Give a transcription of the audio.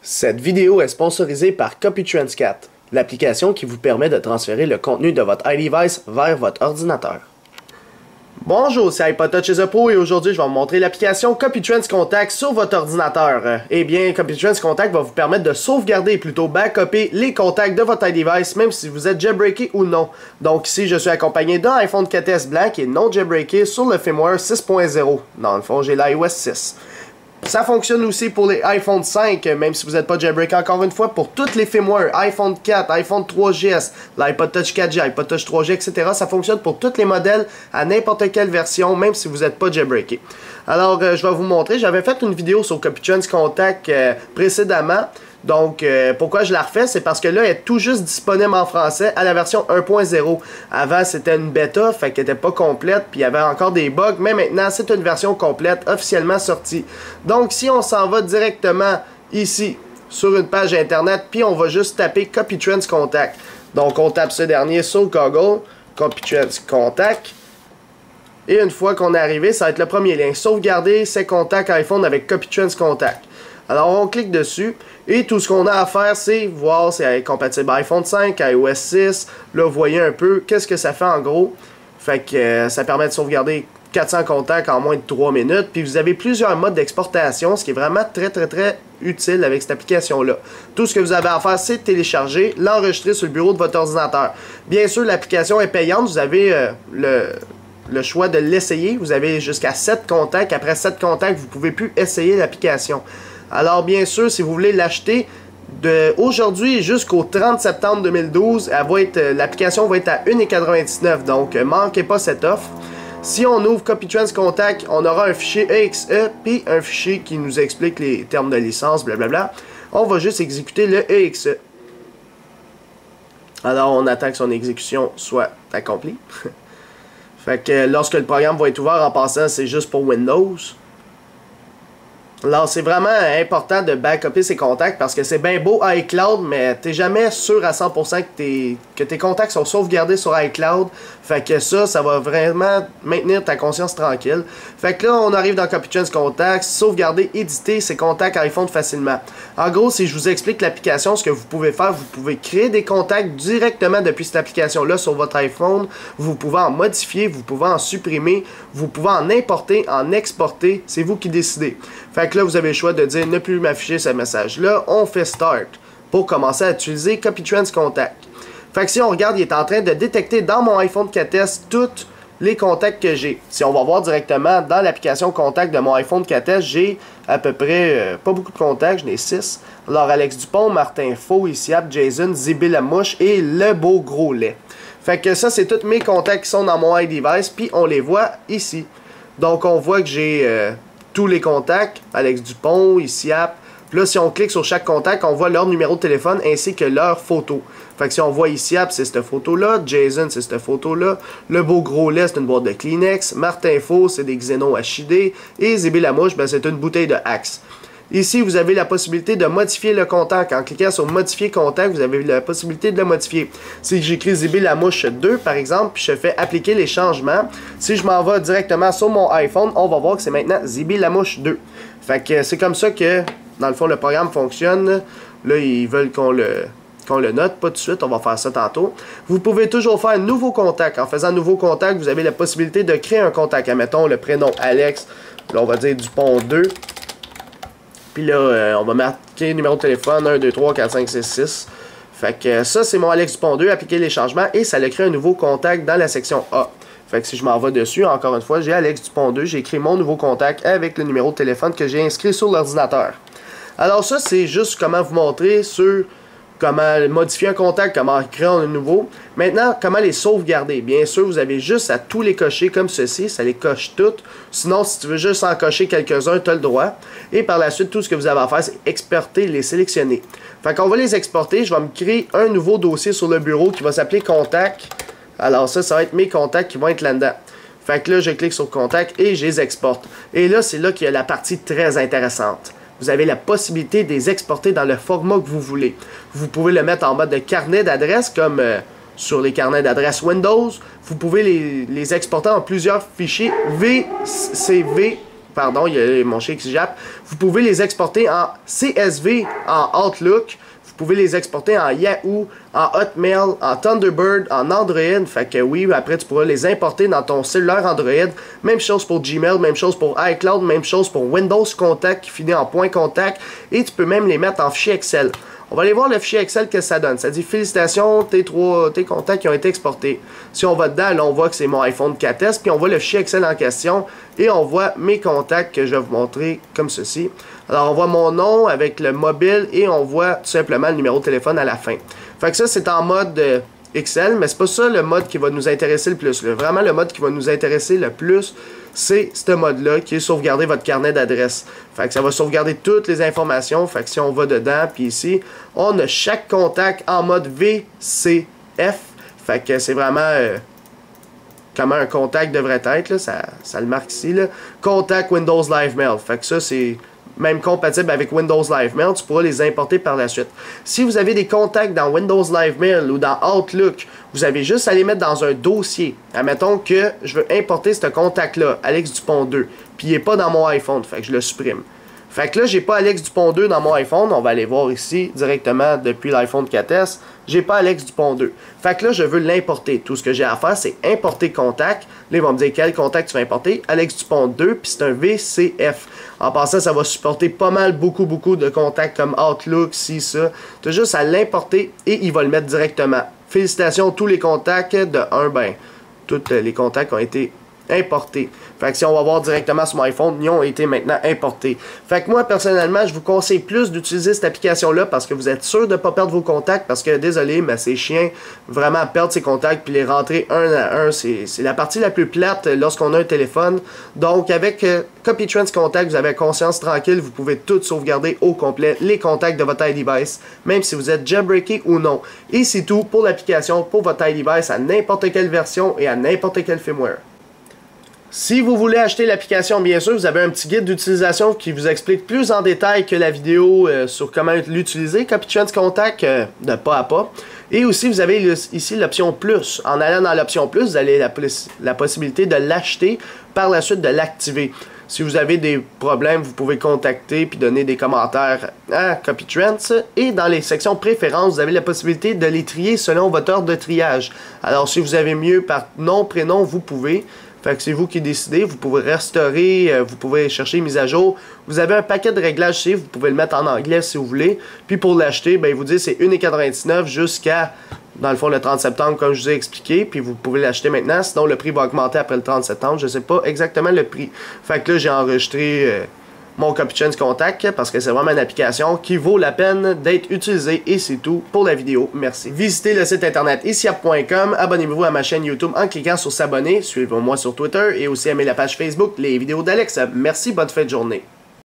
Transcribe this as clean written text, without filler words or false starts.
Cette vidéo est sponsorisée par CopyTransCat, l'application qui vous permet de transférer le contenu de votre iDevice vers votre ordinateur. Bonjour, c'est iPodTouch The Pro et aujourd'hui je vais vous montrer l'application CopyTransContact sur votre ordinateur. Eh bien, CopyTransContact va vous permettre de sauvegarder, plutôt backuper les contacts de votre iDevice même si vous êtes jailbreaké ou non. Donc ici, je suis accompagné d'un iPhone 4S blanc qui est non jailbreaké sur le firmware 6.0. Dans le fond, j'ai l'iOS 6. Ça fonctionne aussi pour les iPhone 5, même si vous n'êtes pas jailbreaké encore une fois, pour toutes les firmware, iPhone 4, iPhone 3GS, l'iPod Touch 4G, iPod Touch 3G, etc. Ça fonctionne pour tous les modèles à n'importe quelle version, même si vous n'êtes pas jailbreaké. Alors, je vais vous montrer, j'avais fait une vidéo sur CopyTransContact précédemment. Donc, pourquoi je la refais, c'est parce que là, elle est tout juste disponible en français à la version 1.0. Avant, c'était une bêta, fait qu'elle n'était pas complète, puis il y avait encore des bugs, mais maintenant, c'est une version complète, officiellement sortie. Donc, si on s'en va directement ici, sur une page internet, puis on va juste taper CopyTransContact. Donc, on tape ce dernier sur Google, CopyTransContact. Et une fois qu'on est arrivé, ça va être le premier lien. Sauvegarder ses contacts iPhone avec CopyTransContact. Alors, on clique dessus et tout ce qu'on a à faire, c'est voir si elle est compatible iPhone 5, iOS 6. Là, vous voyez un peu qu'est-ce que ça fait en gros. Fait que ça permet de sauvegarder 400 contacts en moins de 3 minutes. Puis vous avez plusieurs modes d'exportation, ce qui est vraiment très utile avec cette application-là. Tout ce que vous avez à faire, c'est télécharger, l'enregistrer sur le bureau de votre ordinateur. Bien sûr, l'application est payante. Vous avez le choix de l'essayer. Vous avez jusqu'à 7 contacts. Après 7 contacts, vous ne pouvez plus essayer l'application. Alors bien sûr, si vous voulez l'acheter d'aujourd'hui jusqu'au 30 septembre 2012, l'application va être à 1,99$. Donc, manquez pas cette offre. Si on ouvre CopyTransContact, on aura un fichier EXE puis un fichier qui nous explique les termes de licence, blablabla. On va juste exécuter le EXE. Alors, on attend que son exécution soit accomplie. Fait que lorsque le programme va être ouvert, en passant, c'est juste pour Windows. Alors, c'est vraiment important de backuper ses contacts parce que c'est bien beau iCloud, mais t'es jamais sûr à 100% que tes contacts sont sauvegardés sur iCloud. Fait que ça va vraiment maintenir ta conscience tranquille. Fait que là, on arrive dans CopyTransContact, sauvegarder, éditer ses contacts iPhone facilement. En gros, si je vous explique l'application, ce que vous pouvez faire, vous pouvez créer des contacts directement depuis cette application-là sur votre iPhone. Vous pouvez en modifier, vous pouvez en supprimer, vous pouvez en importer, en exporter. C'est vous qui décidez. Fait que là, vous avez le choix de dire ne plus m'afficher ce message-là. On fait Start pour commencer à utiliser CopyTransContact. Fait que si on regarde, il est en train de détecter dans mon iPhone 4S tous les contacts que j'ai. Si on va voir directement dans l'application Contact de mon iPhone 4S, j'ai à peu près pas beaucoup de contacts, j'en ai 6. Alors Alex Dupont, Martin Faux, Issiap, Jason, Zibé la Mouche et le beau gros lait. Fait que ça, c'est tous mes contacts qui sont dans mon iDevice, puis on les voit ici. Donc on voit que j'ai tous les contacts, Alex Dupont, Issiap. Puis là, si on clique sur chaque contact, on voit leur numéro de téléphone ainsi que leur photo. Fait que si on voit Issiap, c'est cette photo-là. Jason, c'est cette photo-là. Le beau gros lait, c'est une boîte de Kleenex. Martin Faux, c'est des Xenon HID. Et Zibé la Mouche, ben, c'est une bouteille de Axe. Ici, vous avez la possibilité de modifier le contact. En cliquant sur Modifier contact, vous avez la possibilité de le modifier. Si j'écris Zibé la Mouche 2, par exemple, puis je fais appliquer les changements, si je m'en vais directement sur mon iPhone, on va voir que c'est maintenant Zibé la Mouche 2. Fait que c'est comme ça que, dans le fond, le programme fonctionne. Là, ils veulent qu'on le note, pas tout de suite, on va faire ça tantôt. Vous pouvez toujours faire un nouveau contact. En faisant un nouveau contact, vous avez la possibilité de créer un contact. Admettons le prénom Alex, là on va dire Dupont 2. Puis là, on va marquer numéro de téléphone 1, 2, 3, 4, 5, 6, 6. Fait que ça, c'est mon Alex Dupont 2, appliquer les changements et ça le crée un nouveau contact dans la section A. Fait que si je m'en vais dessus, encore une fois, j'ai Alex Dupont 2, j'ai créé mon nouveau contact avec le numéro de téléphone que j'ai inscrit sur l'ordinateur. Alors ça, c'est juste comment vous montrer sur comment modifier un contact, comment créer un nouveau. Maintenant, comment les sauvegarder. Bien sûr, vous avez juste à tous les cocher comme ceci, ça les coche toutes. Sinon, si tu veux juste en cocher quelques-uns, tu as le droit. Et par la suite, tout ce que vous avez à faire, c'est exporter, les sélectionner. Fait qu'on va les exporter, je vais me créer un nouveau dossier sur le bureau qui va s'appeler Contact. Alors ça va être mes contacts qui vont être là-dedans. Fait que là, je clique sur Contact et je les exporte. Et là, c'est là qu'il y a la partie très intéressante. Vous avez la possibilité de les exporter dans le format que vous voulez. Vous pouvez le mettre en mode de carnet d'adresse comme sur les carnets d'adresse Windows. Vous pouvez les exporter en plusieurs fichiers VCV pardon, il y a mon chien qui se jappe. Vous pouvez les exporter en CSV, en Outlook. Vous pouvez les exporter en Yahoo, en Hotmail, en Thunderbird, en Android. Fait que oui, après tu pourras les importer dans ton cellulaire Android. Même chose pour Gmail, même chose pour iCloud, même chose pour Windows Contact qui finit en point contact. Et tu peux même les mettre en fichier Excel. On va aller voir le fichier Excel que ça donne. Ça dit félicitations, tes contacts qui ont été exportés. Si on va dedans, là on voit que c'est mon iPhone 4S, puis on voit le fichier Excel en question, et on voit mes contacts que je vais vous montrer comme ceci. Alors on voit mon nom avec le mobile, et on voit tout simplement le numéro de téléphone à la fin. Fait que ça c'est en mode Excel, mais c'est pas ça le mode qui va nous intéresser le plus. Là. Vraiment le mode qui va nous intéresser le plus, c'est ce mode-là qui est sauvegarder votre carnet d'adresse. Fait que ça va sauvegarder toutes les informations. Fait que si on va dedans, puis ici, on a chaque contact en mode VCF. Fait que c'est vraiment comment un contact devrait être. Là. Ça le marque ici. Là. Contact Windows Live Mail. Fait que ça, c'est même compatible avec Windows Live Mail, tu pourras les importer par la suite. Si vous avez des contacts dans Windows Live Mail ou dans Outlook, vous avez juste à les mettre dans un dossier. Admettons que je veux importer ce contact-là, Alex Dupont 2, puis il n'est pas dans mon iPhone, fait que je le supprime. Fait que là, j'ai pas Alex Dupont 2 dans mon iPhone, on va aller voir ici directement depuis l'iPhone 4S, j'ai pas Alex Dupont 2. Fait que là, je veux l'importer. Tout ce que j'ai à faire, c'est importer contact. Là, ils vont me dire quel contact tu vas importer. Alex Dupont 2, puis c'est un VCF. En passant, ça va supporter pas mal, beaucoup de contacts comme Outlook, ci, ça. Tu as juste à l'importer et il va le mettre directement. Félicitations, tous les contacts de 1, ben, tous les contacts ont été importés. Fait que si on va voir directement sur mon iPhone, ils ont été maintenant importés. Fait que moi, personnellement, je vous conseille plus d'utiliser cette application-là parce que vous êtes sûr de ne pas perdre vos contacts parce que, désolé, mais c'est chiant, vraiment perdre ses contacts puis les rentrer un à un, c'est la partie la plus plate lorsqu'on a un téléphone. Donc, avec CopyTrans Contact, vous avez conscience tranquille, vous pouvez tout sauvegarder au complet, les contacts de votre iDevice, même si vous êtes jailbreaké ou non. Et c'est tout pour l'application, pour votre iDevice à n'importe quelle version et à n'importe quel firmware. Si vous voulez acheter l'application, bien sûr, vous avez un petit guide d'utilisation qui vous explique plus en détail que la vidéo sur comment l'utiliser, CopyTrans Contact de pas à pas. Et aussi, vous avez ici l'option plus. En allant dans l'option plus, vous avez la possibilité de l'acheter, par la suite de l'activer. Si vous avez des problèmes, vous pouvez contacter puis donner des commentaires à CopyTrans. Et dans les sections préférences, vous avez la possibilité de les trier selon votre ordre de triage. Alors, si vous avez mieux par nom, prénom, vous pouvez. Fait que c'est vous qui décidez, vous pouvez restaurer, vous pouvez chercher mise à jour. Vous avez un paquet de réglages ici, vous pouvez le mettre en anglais si vous voulez. Puis pour l'acheter, ben, il vous dit c'est 1,99 jusqu'à, dans le fond, le 30 septembre, comme je vous ai expliqué. Puis vous pouvez l'acheter maintenant, sinon le prix va augmenter après le 30 septembre. Je sais pas exactement le prix. Fait que là, j'ai enregistré mon CopyTrans Contact parce que c'est vraiment une application qui vaut la peine d'être utilisée et c'est tout pour la vidéo. Merci. Visitez le site internet isiap.com, abonnez-vous à ma chaîne YouTube en cliquant sur s'abonner, suivez-moi sur Twitter et aussi aimez la page Facebook Les Vidéos d'Alex. Merci, bonne fin de journée.